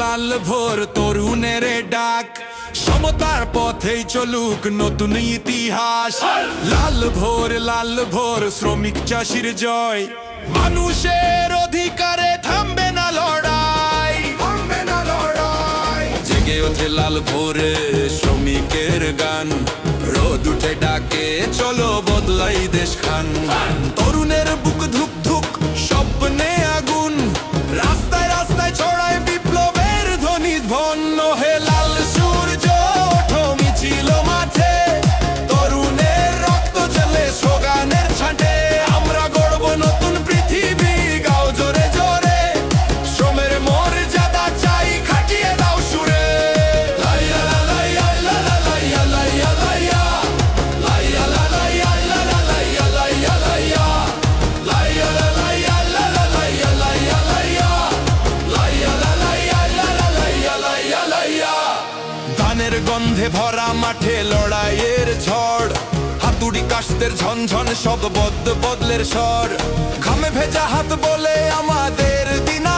লাল ভোর তরুণের ডাক, সমতার পথেই চলুক নতুন ইতিহাস। লাল ভোর শ্রমিক চাষির জয়, মানুষের অধিকারে থামবে না লড়াই, থামবে না লড়াই। জেগে ওঠে লাল ভোরে শ্রমিকের গান, রোদ উঠে ডাকে চলো বদলাই দেশ খান। তরুণের বুক ধুক ধুক স্বপ্নে আগুন, রাস্তায় রাস্তায় ছড়ায় বিপ্লবের ধ্বনি ধন্য। হে লাল সূর্য ওঠো মিছিল মাঠে, তরুণের রক্ত জলে স্লোগানের ছাঁটে। আমরা গড়ব নতুন পৃথিবী, গাও জোরে জোরে, শ্রমের মর্যাদা চাই খাটিয়ে দাও সুরে। লাইয়া লাইয়া লাইয়া লাইয়া লাইয়া লাইয়া লাইয়া লাইয়া লাইয়া লাইয়া লাইয়া লাইয়া লাইয়া লাইয়া লাইয়া লাইয়া লাইয়া। ধানের গন্ধে ভরা মাঠে লড়াইয়ের ঝড়, হাতুড়ি কাস্তের ঝনঝন শব্দ বদলের স্বর। ঘামে ভেজা হাত বলে আমাদের দিনা